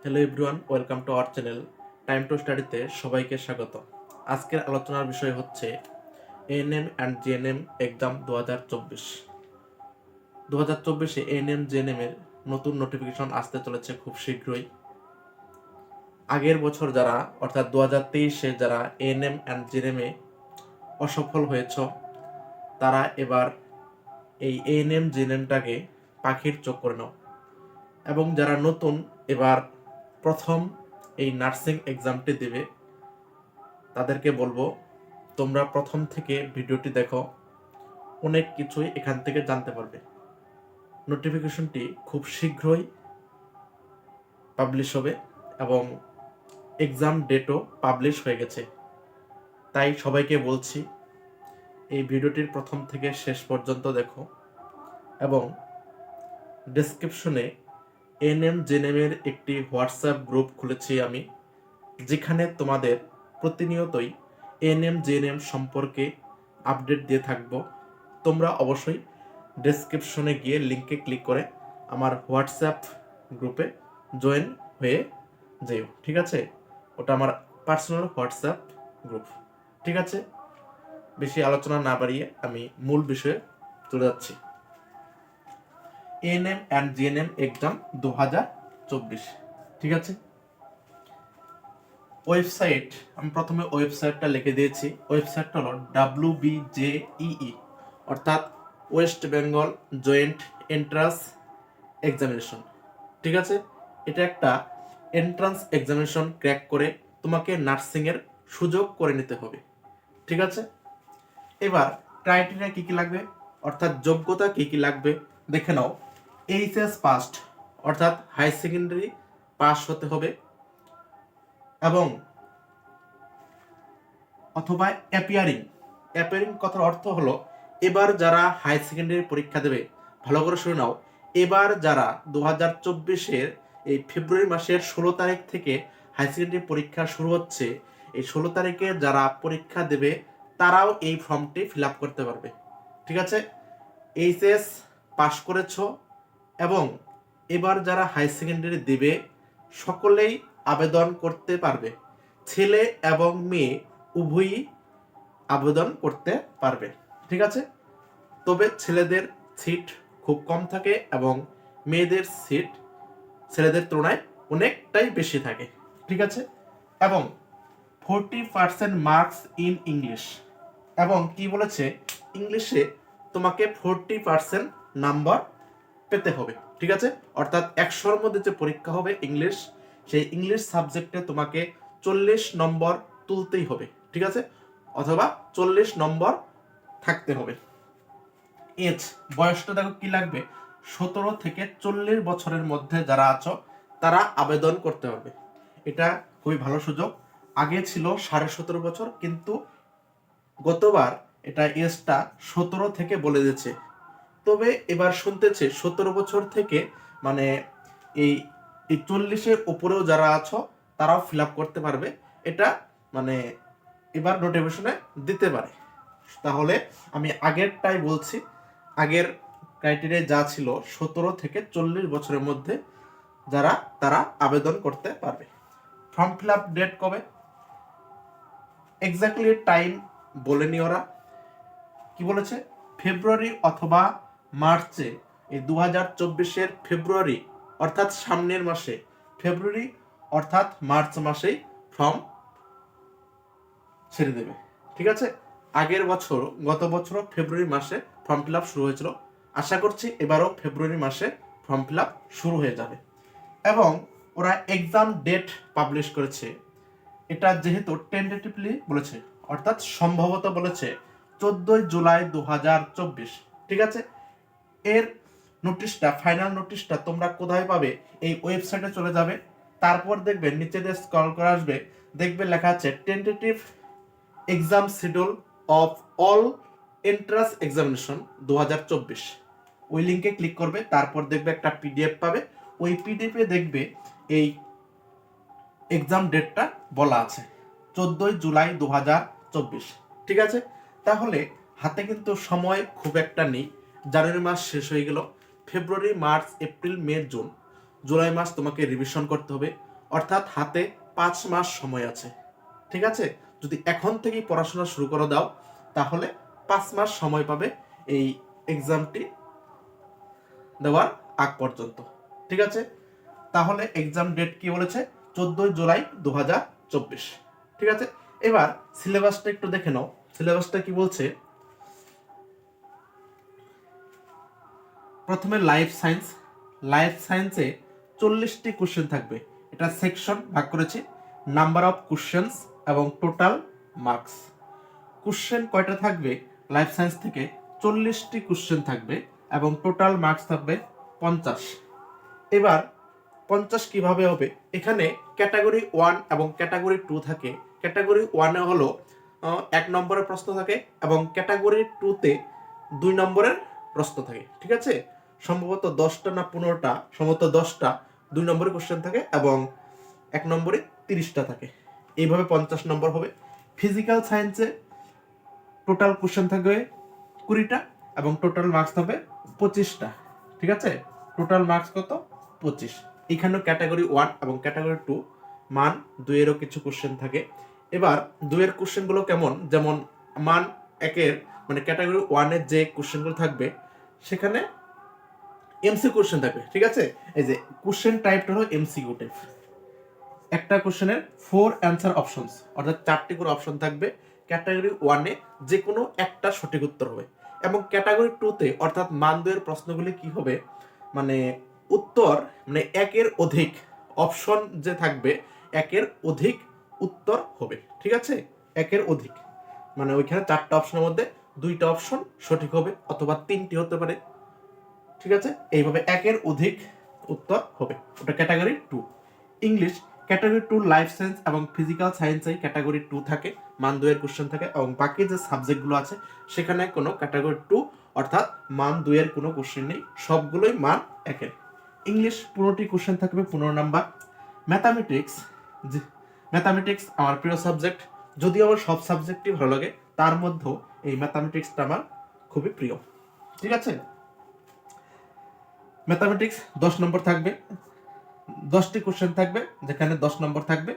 Hello everyone, welcome to our channel time to স্টাডিতে সবাইকে স্বাগত। আজকের আলোচনার বিষয় হচ্ছে এএনএম অ্যান্ড জিএনএম এক্সাম 2024। 2024-এ এএনএম জিএনএম এর নতুন নোটিফিকেশন আসতে চলেছে খুব শীঘ্রই। আগের বছর যারা অর্থাৎ 2023-এ যারা এএনএম অ্যান্ড জিএনএম এ অসফল হয়েছ, তারা এবার এই এএনএম জিএনএমটাকে পাখির চোখ করে নাও। এবং যারা নতুন এবার প্রথম এই নার্সিং এক্সামটি দেবে, তাদেরকে বলবো তোমরা প্রথম থেকে ভিডিওটি দেখো, অনেক কিছুই এখান থেকে জানতে পারবে। নোটিফিকেশনটি খুব শীঘ্রই পাবলিশ হবে এবং এক্সাম ডেটও পাবলিশ হয়ে গেছে। তাই সবাইকে বলছি এই ভিডিওটির প্রথম থেকে শেষ পর্যন্ত দেখো এবং ডেসক্রিপশনে এএনএম জিএনএম এর একটি হোয়াটসঅ্যাপ গ্রুপ খুলেছি আমি, যেখানে তোমাদের প্রতিনিয়তই এএনএম জিএনএম সম্পর্কে আপডেট দিয়ে থাকবো। তোমরা অবশ্যই ডেসক্রিপশনে গিয়ে লিঙ্কে ক্লিক করে আমার হোয়াটসঅ্যাপ গ্রুপে জয়েন হয়ে যেও, ঠিক আছে? ওটা আমার পার্সোনাল হোয়াটসঅ্যাপ গ্রুপ, ঠিক আছে? বেশি আলোচনা না বাড়িয়ে আমি মূল বিষয়ে চলে যাচ্ছি। এএনএম অ্যান্ড জিএনএম এক্সাম 2024, ঠিক আছে? ওয়েবসাইট, আমি প্রথমে ওয়েবসাইটটা লিখে দিয়েছি। ওয়েবসাইটটা হলো WBJEE, অর্থাৎ West Bengal joint entrance examination, ঠিক আছে? এটা একটা এন্ট্রান্স এক্সামিনেশন ক্র্যাক করে তোমাকে নার্সিংয়ের সুযোগ করে নিতে হবে, ঠিক আছে? এবার ক্রাইটেরিয়া কী কী লাগবে, অর্থাৎ যোগ্যতা কী কী লাগবে দেখে নাও। এইচএস পাস্ট, অর্থাৎ হাই সেকেন্ডারি পাস হতে হবে, এবং অথবা অ্যাপিয়ারিং। অ্যাপিয়ারিং কথার অর্থ হলো এবার যারা হাই সেকেন্ডারি পরীক্ষা দেবে, ভালো করে শুনে নাও, এবার যারা 2024-এর এই ফেব্রুয়ারি মাসের 16 তারিখ থেকে হাই সেকেন্ডারি পরীক্ষা শুরু হচ্ছে, এই 16 তারিখে যারা পরীক্ষা দেবে তারাও এই ফর্মটি ফিল আপ করতে পারবে, ঠিক আছে? এইচএস পাশ করেছ এবং এবার যারা হাই সেকেন্ডারি দেবে সকলেই আবেদন করতে পারবে, ছেলে এবং মেয়ে উভয়ই আবেদন করতে পারবে, ঠিক আছে? তবে ছেলেদের সিট খুব কম থাকে এবং মেয়েদের সিট ছেলেদের তুলনায় অনেকটাই বেশি থাকে, ঠিক আছে? এবং 40% মার্কস ইন ইংলিশ, এবং কি বলেছে, ইংলিশে তোমাকে 40% নাম্বার পেতে হবে, ঠিক আছে? অর্থাৎ 100-র মধ্যে যে পরীক্ষা হবে ইংলিশ, সেই ইংলিশ সাবজেক্টে তোমাকে 40 নম্বর তুলতেই হবে, ঠিক আছে? অথবা 40 নম্বর থাকতে হবে। এজ, বয়সটা দেখো কি লাগবে, 17 থেকে 40 বছরের মধ্যে যারা আছো তারা আবেদন করতে হবে। এটা খুবই ভালো সুযোগ। আগে ছিল 17.5 বছর, কিন্তু গতবার এটা এজটা 17 থেকে বলে দিয়েছে। তবে এবার শুনতেছে 17 বছর থেকে মানে এই 40-এর উপরেও যারা আছো তারাও ফিল আপ করতে পারবে। এটা মানে এবার নোটিফিকেশনে দিতে পারে। তাহলে আমি আগেরটাই বলছি, আগের ক্রাইটেরিয়া যা ছিল 17 থেকে 40 বছরের মধ্যে যারা, তারা আবেদন করতে পারবে। ফর্ম ফিল আপ ডেট কবে, এক্স্যাক্টলি টাইম বলেনি ওরা। কি বলেছে, ফেব্রুয়ারি অথবা মার্চে, এই 2024-এর ফেব্রুয়ারি অর্থাৎ সামনের মাসে, ফেব্রুয়ারি অর্থাৎ মার্চ মাসেই ফর্ম ছেড়ে দেবে, ঠিক আছে? আগের বছর, গত বছরও ফেব্রুয়ারি মাসে ফর্ম ফিল আপ শুরু হয়েছিল। আশা করছি এবারও ফেব্রুয়ারি মাসে ফর্ম ফিল আপ শুরু হয়ে যাবে। এবং ওরা এক্সাম ডেট পাবলিশ করেছে, এটা যেহেতু টেন্টেটিভলি বলেছে, অর্থাৎ সম্ভবত বলেছে 14 জুলাই 2024, ঠিক আছে? এর নোটিশটা, ফাইনাল নোটিশটা তোমরা কোথায় পাবে, এই ওয়েবসাইটে চলে যাবে, তারপর দেখবে নিচে দিয়ে স্ক্রল করে আসবে, দেখবে লেখা আছে tentative exam schedule of all entrance examination 2024। ওই লিঙ্কে ক্লিক করবে, তারপর দেখবে একটা পিডিএফ পাবে, ওই পিডিএফে দেখবে এই এক্সাম ডেটটা বলা আছে 14 জুলাই 2024, ঠিক আছে? তাহলে হাতে কিন্তু সময় খুব একটা নেই। জানুয়ারি মাস শেষ হয়ে গেল, ফেব্রুয়ারি, মার্চ, এপ্রিল, মে, জুন, জুলাই মাস তোমাকে রিভিশন করতে হবে। অর্থাৎ হাতে 5 মাস সময় আছে। ঠিক আছে, যদি এখন থেকেই পড়াশোনা শুরু করে দাও তাহলে 5 মাস সময় পাবে এই এক্সামটি দেওয়ার আগ পর্যন্ত। ঠিক আছে, তাহলে এক্সাম ডেট কি বলেছে? 14 জুলাই 2024। ঠিক আছে, এবার সিলেবাসটা একটু দেখে নাও। সিলেবাসটা কি বলছে? প্রথমে লাইফ সায়েন্স। লাইফ সায়েন্সে 40টি কোশ্চেন থাকবে। এটা সেকশন ভাগ করেছি, নাম্বার অফ কোশ্চেন্স এবং টোটাল মার্কস। কোশ্চেন কয়টা থাকবে? লাইফ সায়েন্স থেকে 40টি কোশ্চেন থাকবে এবং টোটাল মার্কস থাকবে 50। এবার 50 কিভাবে হবে? এখানে ক্যাটাগরি 1 এবং ক্যাটাগরি 2 থাকে। ক্যাটাগরি 1 হলো 1 নম্বরের প্রশ্ন থাকে এবং ক্যাটাগরি 2তে 2 নম্বরের প্রশ্ন থাকে। ঠিক আছে, সম্ভবত 10টা না 15টা, সম্ভবত 10টা 2 নম্বরের কোশ্চেন থাকে এবং 1 নম্বরে 30টা থাকে। এইভাবে 50 নম্বর হবে। ফিজিক্যাল সায়েন্সে টোটাল কোশ্চেন থাকবে 20টা এবং টোটাল মার্কস হবে 25টা। ঠিক আছে, টোটাল মার্কস কত? 25। এখানেও ক্যাটাগরি 1 এবং ক্যাটাগরি 2 মান 2 এরও কিছু কোশ্চেন থাকে। এবার 2 এর কোশ্চেনগুলো কেমন? যেমন মান 1 এর মানে ক্যাটাগরি 1 এর যে কোশ্চেনগুলো থাকবে সেখানে এমসি কোশ্চেন থাকবে। ঠিক আছে, এই যে কোশ্চেন টাইপটা হলো এমসিকিউ টাইপ। একটা কোশ্চেনের 4 অ্যান্সার অপশনস, অর্থাৎ 4টি করে অপশন থাকবে। ক্যাটাগরি 1 এ যে কোনো একটা সঠিক উত্তর হবে এবং ক্যাটাগরি 2 তে অর্থাৎ মান 2 এর প্রশ্নগুলি কি হবে? মানে উত্তর মানে 1 এর অধিক অপশন যে থাকবে, 1 এর অধিক উত্তর হবে। ঠিক আছে, 1 এর অধিক মানে ওইখানে 4টা অপশনের মধ্যে 2টা অপশন সঠিক হবে অথবা 3টি হতে পারে। ঠিক আছে, এইভাবে 1 এর অধিক উত্তর হবে, ওটা category 2। English category 2 life science এবং ফিজিক্যাল সায়েন্সে ক্যাটাগরি 2 থাকে, মান 2 এর কোশ্চেন থাকে এবং বাকি যে সাবজেক্টগুলো আছে সেখানে কোনো ক্যাটাগরি 2 অর্থাৎ মান 2 এর কোনো কোশ্চেন নেই, সবগুলোই মান 1 এর। ইংলিশ 15টি কোশ্চেন থাকবে, 15 নাম্বার। ম্যাথামেটিক্স, ম্যাথামেটিক্স আমার প্রিয় সাবজেক্ট, যদিও আমার সব সাবজেক্টই ভালো লাগে, তার মধ্যেও এই ম্যাথামেটিক্সটা আমার খুবই প্রিয়। ঠিক আছে, ম্যাথামেটিক্স 10 নম্বর থাকবে, 10টি কোশ্চেন থাকবে যেখানে 10 নম্বর থাকবে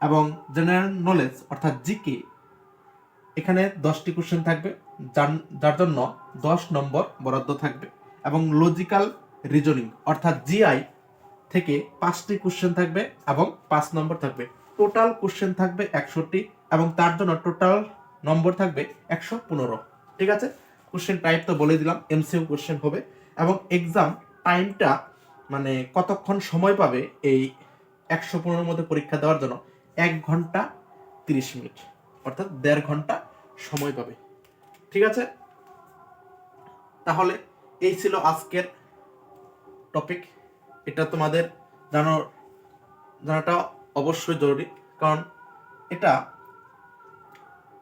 এবং জেনারেল নলেজ অর্থাৎ জিকে এখানে 10টি কোশ্চেন থাকবে যার জন্য 10 নম্বর বরাদ্দ থাকবে এবং লজিক্যাল রিজনিং অর্থাৎ জিআই থেকে 5টি কোশ্চেন থাকবে এবং 5 নম্বর থাকবে। টোটাল কোশ্চেন থাকবে 100টি এবং তার জন্য টোটাল নম্বর থাকবে 115। ঠিক আছে, কোশ্চেন টাইপ তো বলে দিলাম, এমসিকিউ কোশ্চেন হবে এবং এক্সাম টাইমটা মানে কতক্ষণ সময় পাবে এই 115 মধ্যে পরীক্ষা দেওয়ার জন্য? 1 ঘন্টা 30 মিনিট, অর্থাৎ 1.5 ঘন্টা সময় পাবে। ঠিক আছে, তাহলে এই ছিল আজকের টপিক। এটা তোমাদের জানাটা অবশ্যই জরুরি, কারণ এটা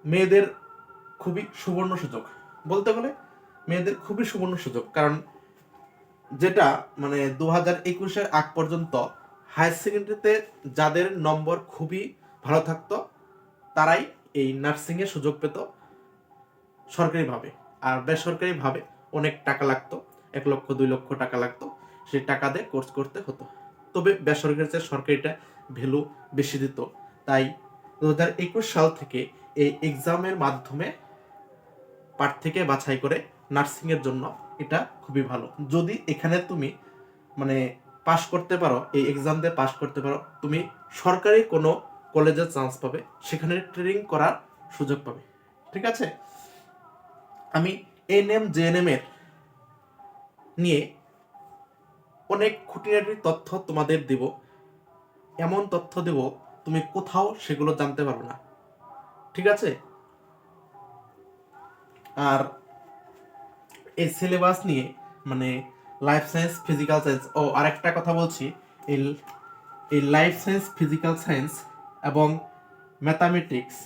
মেয়েদের খুবই সুবর্ণ সুযোগ, বলতে গেলে মেয়েদের খুবই সুবর্ণ সুযোগ। কারণ যেটা মানে 2021-এর আগ পর্যন্ত হায়ার সেকেন্ডারিতে যাদের নম্বর খুবই ভালো থাকতো তারাই এই নার্সিংয়ের সুযোগ পেত সরকারিভাবে, আর বেসরকারিভাবে অনেক টাকা লাগতো, 1 লক্ষ 2 লক্ষ টাকা লাগতো, সেই টাকা দিয়ে কোর্স করতে হতো। তবে বেসরকারি চেয়ে সরকারিটা ভ্যালু বেশি দিত। তাই 2021 সাল থেকে এই এক্সামের মাধ্যমে প্রার্থীকে বাছাই করে নার্সিংয়ের জন্য এটা খুবই ভালো। যদি এখানে তুমি মানে পাশ করতে পারো, এই এক্সাম দিয়ে পাশ করতে পারো, তুমি সরকারি কোনো কলেজে চান্স পাবে, সেখানে ট্রেনিং করার সুযোগ পাবে। ঠিক আছে, আমি এএনএম জেএনএম এর নিয়ে অনেক খুঁটিনাটি তথ্য তোমাদের দেব, এমন তথ্য দেব তুমি কোথাও সেগুলো জানতে পারবে না। ঠিক আছে, আর এই সিলেবাস নিয়ে মানে লাইফ সায়েন্স ফিজিক্যাল সায়েন্স, ও আরেকটা কথা বলছি, এই লাইফ সায়েন্স ফিজিক্যাল সায়েন্স এবং ম্যাথামেটিক্স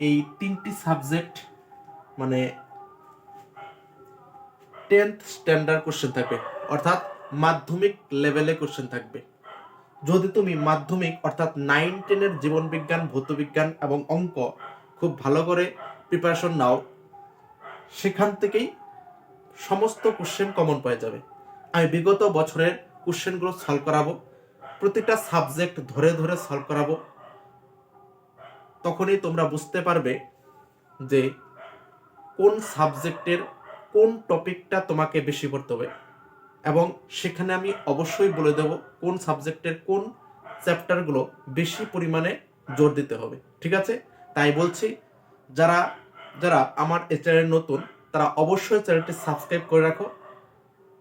এই 3টি সাবজেক্ট মানে 10th স্ট্যান্ডার্ড কোশ্চেন থাকবে, অর্থাৎ মাধ্যমিক লেভেলে কোশ্চেন থাকবে। যদি তুমি মাধ্যমিক অর্থাৎ 9-10 এর জীবনবিজ্ঞান, ভৌতবিজ্ঞান এবং অঙ্ক খুব ভালো করে প্রিপারেশন নাও, সেখান থেকেই সমস্ত কোশ্চেন কমন পেয়ে যাবে। আমি বিগত বছরের কোশ্চেনগুলো সলভ করাবো, প্রতিটা সাবজেক্ট ধরে ধরে সলভ করাবো। তখনই তোমরা বুঝতে পারবে যে কোন সাবজেক্টের কোন টপিকটা তোমাকে বেশি পড়তে হবে, এবং সেখানে আমি অবশ্যই বলে দেব কোন সাবজেক্টের কোন চ্যাপ্টারগুলো বেশি পরিমাণে জোর দিতে হবে। ঠিক আছে, তাই বলছি যারা যারা আমার এই চ্যানেল নতুন তারা অবশ্যই চ্যানেলটি সাবস্ক্রাইব করে রাখো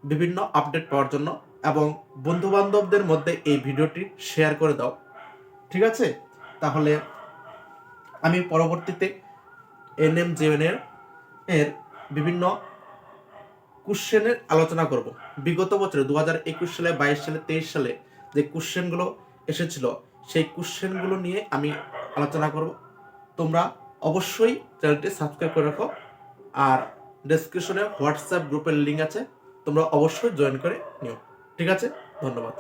বিভিন্ন আপডেট পাওয়ার জন্য, এবং বন্ধু বান্ধবদের মধ্যে এই ভিডিওটি শেয়ার করে দাও। ঠিক আছে, তাহলে আমি পরবর্তীতে NM/JN এর বিভিন্ন কোশ্চেনের আলোচনা করব। বিগত বছরে 2021 সালে, 22 সালে, 23 সালে যে কোশ্চেনগুলো এসেছিল সেই কোশ্চেনগুলো নিয়ে আমি আলোচনা করব। তোমরা অবশ্যই চ্যানেলটি সাবস্ক্রাইব করে রাখো, আর ডেসক্রিপশনে হোয়াটসঅ্যাপ গ্রুপের লিঙ্ক আছে, তোমরা অবশ্যই জয়েন করে নিও। ঠিক আছে, ধন্যবাদ।